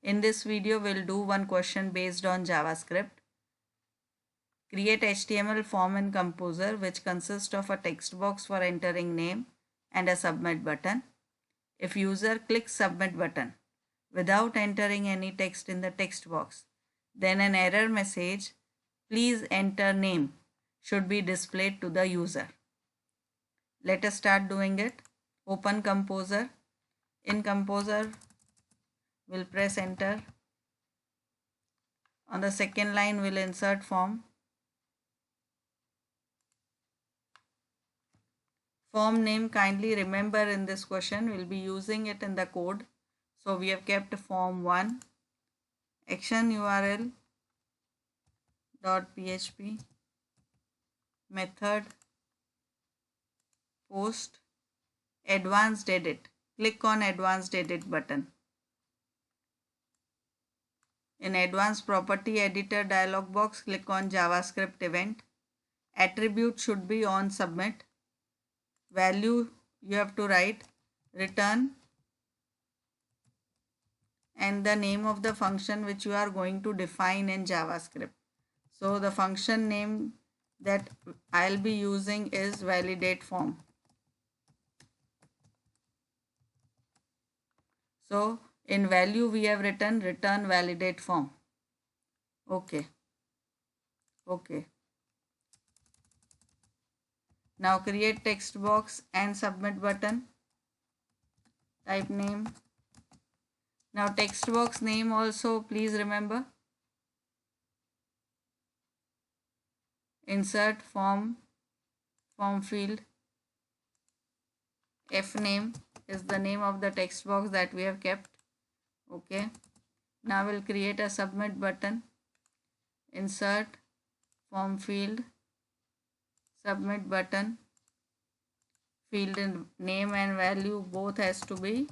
In this video, we'll do one question based on JavaScript. Create HTML form in Composer which consists of a text box for entering name and a submit button. If user clicks submit button without entering any text in the text box, then an error message, please enter name, should be displayed to the user. Let us start doing it. Open Composer. In Composer, we'll press enter. On the second line, we'll insert form. Form name, kindly remember in this question, we'll be using it in the code. So we have kept form 1, action URL .php, method, post, advanced edit. Click on advanced edit button. In advanced property editor dialog box, click on JavaScript event. Attribute should be on submit. Value you have to write return and the name of the function which you are going to define in JavaScript. So the function name that I'll be using is validate form. So in value we have written return validate form. Okay. Now create text box and submit button. Type name. Now text box name also please remember. Insert form field. F name is the name of the text box that we have kept. Okay. Now we'll create a submit button. Insert form field, submit button. Field in name and value both has to be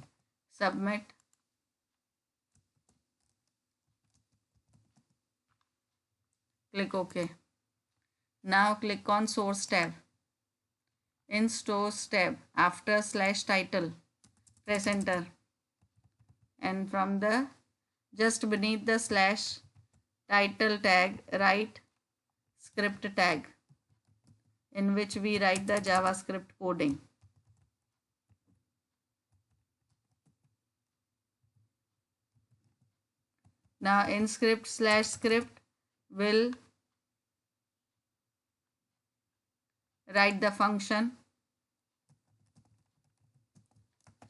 submit. Click OK. Now click on source tab. In source tab, after /title, press enter. And from the just beneath the /title tag, write script tag in which we write the JavaScript coding. Now in script will write the function.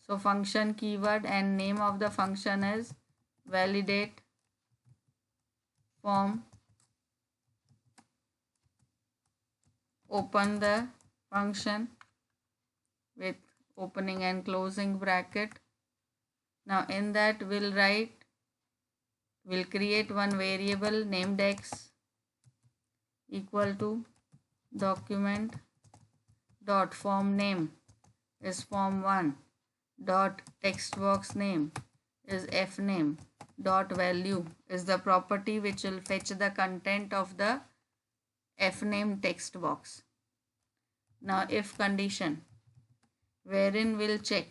So function keyword and name of the function is validate form. Open the function with opening and closing bracket. Now in that we'll create one variable named x equal to document dot form name is form1 dot text box name is f name dot value is the property which will fetch the content of the f name text box. Now if condition wherein we'll check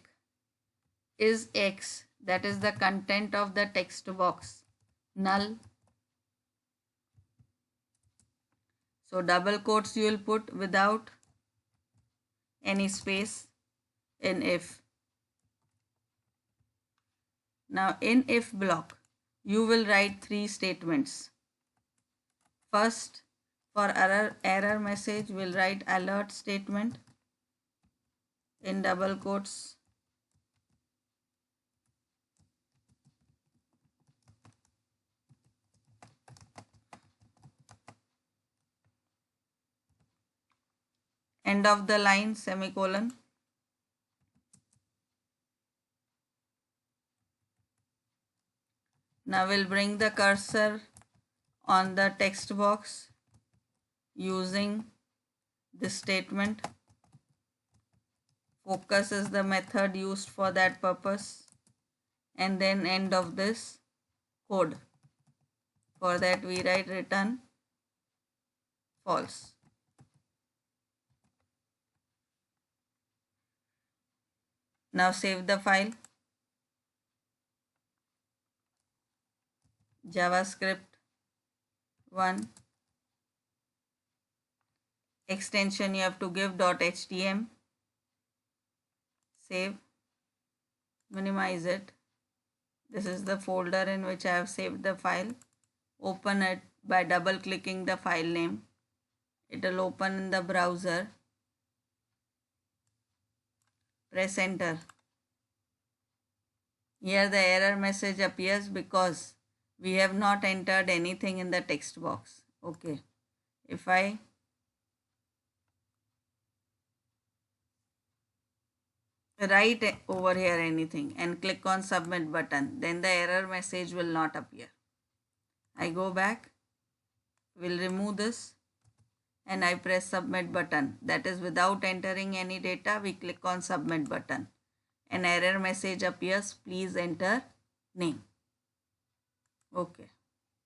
is x, that is the content of the text box, null. So double quotes you will put without any space in if. Now in if block you will write 3 statements. First, for error message we'll write alert statement in double quotes. End of the line semicolon. Now we'll bring the cursor on the text box using this statement. Focus is the method used for that purpose. And then end of this code. For that we write return false. Now save the file. JavaScript 1. Extension you have to give .htm. Save. Minimize it. This is the folder in which I have saved the file. Open it by double clicking the file name. It will open in the browser. Press enter. Here the error message appears because we have not entered anything in the text box. Okay. If I write over here anything and click on submit button, then the error message will not appear. I go back, will remove this, and I press submit button. That is without entering any data, we click on submit button. An error message appears, please enter name. Okay.